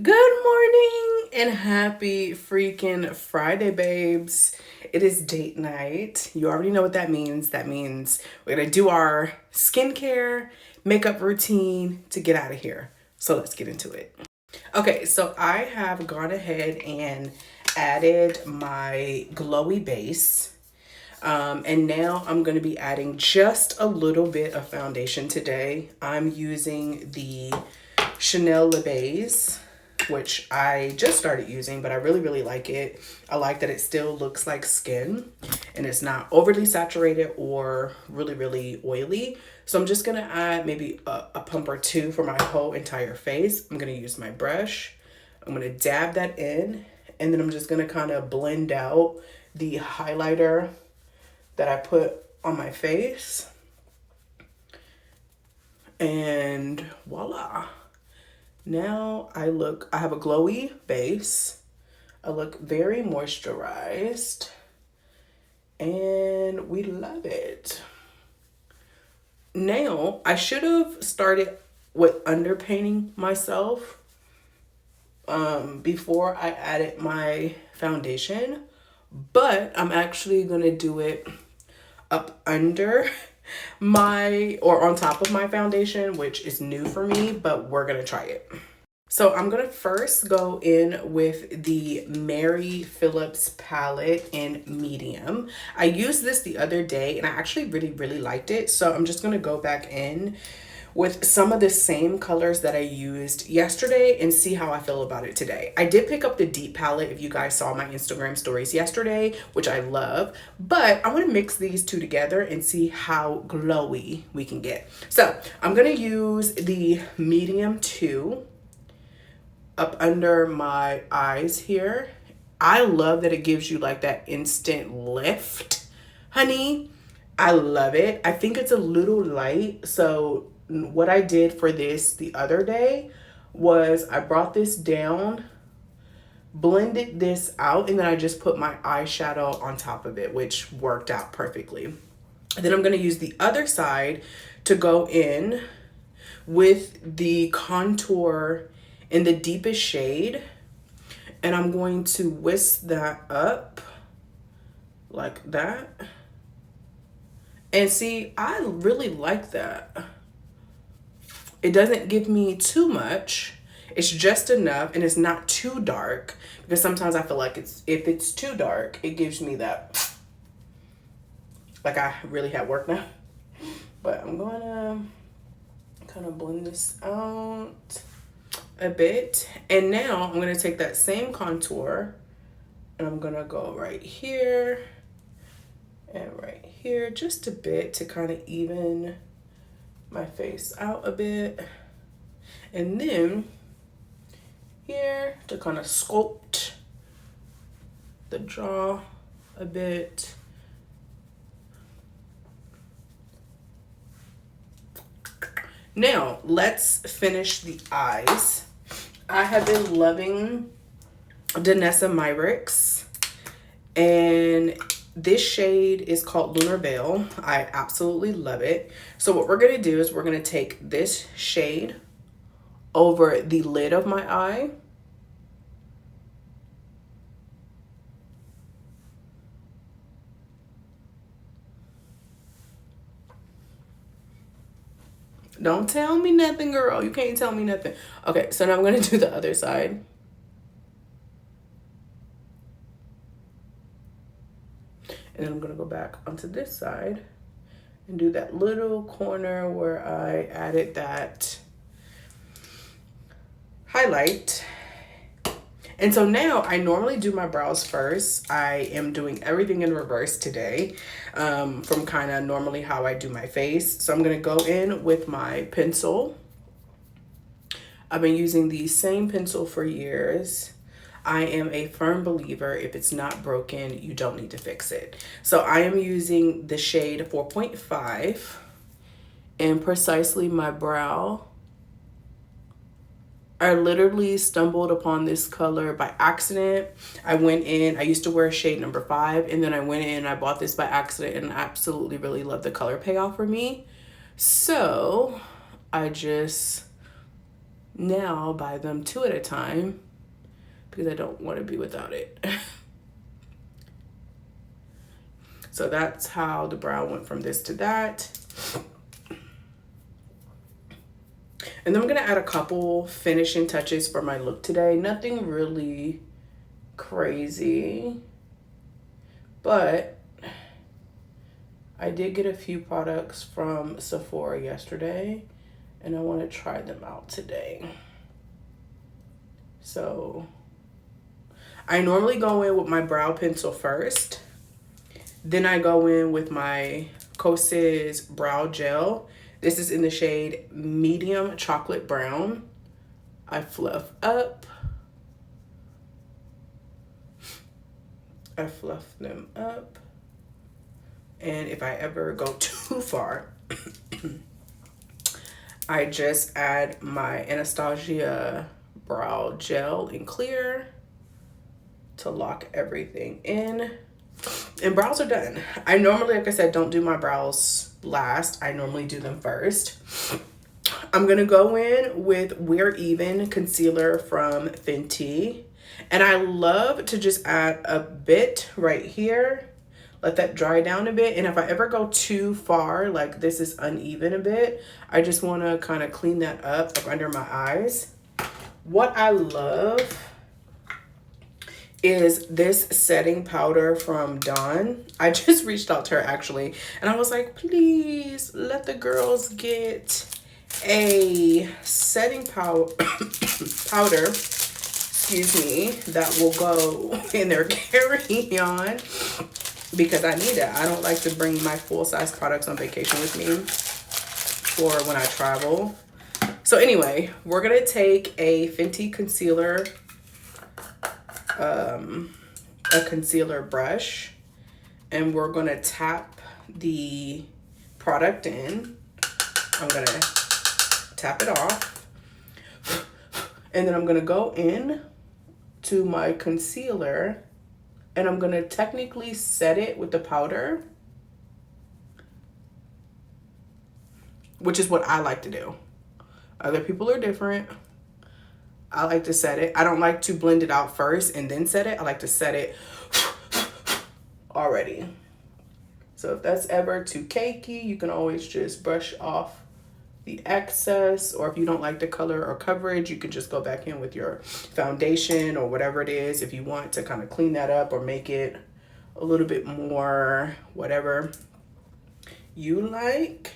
Good morning and happy freaking Friday, babes. It is date night. You already know what that means. That means we're gonna do our skincare, makeup routine to get out of here. So let's get into it. Okay, so I have gone ahead and added my glowy base. And now I'm going to be adding just a little bit of foundation today. I'm using the Chanel Le Base, which I just started using, but I really, really like it. I like that it still looks like skin and it's not overly saturated or really, really oily. So I'm just going to add maybe a pump or two for my whole entire face. I'm going to use my brush. I'm going to dab that in, and then I'm just going to kind of blend out the highlighter that I put on my face. And voila. Now I have a glowy base. I look very moisturized and we love it. Now I should have started with underpainting myself before I added my foundation, but I'm actually gonna do it up under or on top of my foundation, which is new for me, but we're gonna try it. So I'm gonna first go in with the Mary Phillips palette in medium. I used this the other day and I actually really, really liked it. So I'm just gonna go back in with some of the same colors that I used yesterday and see how I feel about it today. I did pick up the deep palette if you guys saw my Instagram stories yesterday, which I love, but I want to mix these two together and see how glowy we can get. So I'm going to use the medium 2 up under my eyes here. I love that it gives you like that instant lift, honey. I love it. I think it's a little light, so what I did for this the other day was I brought this down, blended this out, and then I just put my eyeshadow on top of it, which worked out perfectly. And then I'm going to use the other side to go in with the contour in the deepest shade. And I'm going to whisk that up like that. And see, I really like that. It doesn't give me too much. It's just enough, and it's not too dark, because sometimes I feel like if it's too dark, it gives me that, like I really have work now. But I'm gonna kind of blend this out a bit. And now I'm gonna take that same contour and I'm gonna go right here and right here just a bit to kind of even my face out a bit. And then here to kind of sculpt the jaw a bit. Now let's finish the eyes. I have been loving Danessa Myricks, and this shade is called Lunar Veil. I absolutely love it. So what we're gonna do is we're gonna take this shade over the lid of my eye. Don't tell me nothing, girl. You can't tell me nothing. Okay, so now I'm gonna do the other side. And then I'm gonna go back onto this side and do that little corner where I added that highlight. And so now I normally do my brows first. I am doing everything in reverse today, from kind of normally how I do my face. So I'm gonna go in with my pencil. I've been using the same pencil for years. I am a firm believer, if it's not broken, you don't need to fix it. So I am using the shade 4.5 in precisely my brow. I literally stumbled upon this color by accident. I used to wear shade number 5, and then I went in and I bought this by accident and absolutely really love the color payoff for me. So I just Now I'll buy them 2 at a time because I don't want to be without it. So that's how the brow went from this to that. And then I'm going to add a couple finishing touches for my look today. Nothing really crazy, but I did get a few products from Sephora yesterday and I want to try them out today. So I normally go in with my brow pencil first. Then I go in with my Kosas brow gel. This is in the shade medium chocolate brown. I fluff up. I fluff them up. And if I ever go too far, I just add my Anastasia brow gel in clear to lock everything in. And brows are done. I normally, like I said, don't do my brows last. I normally do them first. I'm going to go in with We're Even concealer from Fenty. And I love to just add a bit right here. Let that dry down a bit. And if I ever go too far, like this is uneven a bit, I just want to kind of clean that up under my eyes. What I love is this setting powder from Dawn. I just reached out to her actually, and I was like, please let the girls get a setting powder, excuse me, that will go in their carry-on because I need it. I don't like to bring my full-size products on vacation with me for when I travel. So anyway, we're gonna take a Fenty concealer, a concealer brush, and we're gonna tap the product in. I'm gonna tap it off, and then I'm gonna go in to my concealer and I'm gonna technically set it with the powder, which is what I like to do. Other people are different. I like to set it. I don't like to blend it out first and then set it. I like to set it already. So if that's ever too cakey, you can always just brush off the excess, or if you don't like the color or coverage, you can just go back in with your foundation or whatever it is if you want to kind of clean that up or make it a little bit more whatever you like.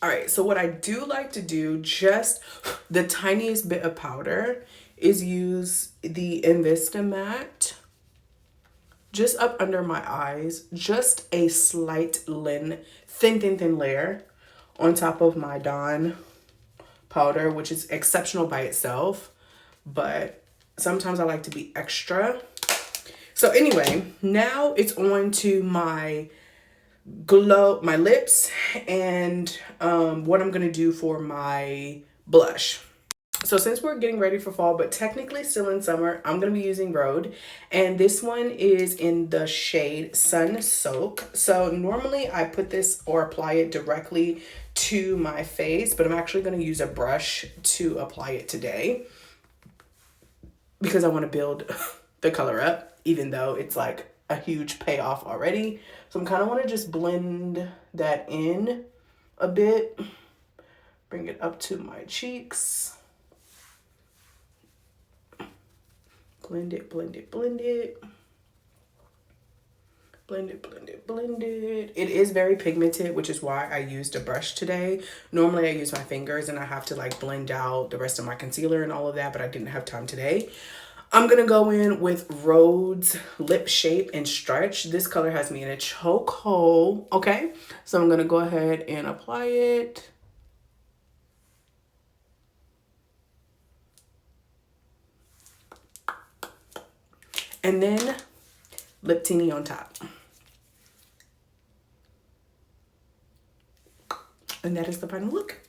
All right, so what I do like to do, just the tiniest bit of powder, is use the Invista just up under my eyes, just a slight thin layer on top of my Dawn powder, which is exceptional by itself, but sometimes I like to be extra. So anyway, now it's on to my lips and what I'm gonna do for my blush. So since we're getting ready for fall, but technically still in summer, I'm going to be using Rhode. And this one is in the shade Sun Soak. So normally I put this or apply it directly to my face, but I'm actually going to use a brush to apply it today because I want to build the color up, even though it's like a huge payoff already. So I'm kind of want to just blend that in a bit, bring it up to my cheeks. Blend it, blend it, blend it. Blend it, blend it, blend it. It is very pigmented, which is why I used a brush today. Normally I use my fingers and I have to like blend out the rest of my concealer and all of that, but I didn't have time today. I'm going to go in with Rhode's Lip Shape and Stretch. This color has me in a chokehold, okay? So I'm going to go ahead and apply it. And then Lip Teeny on top. And that is the final look.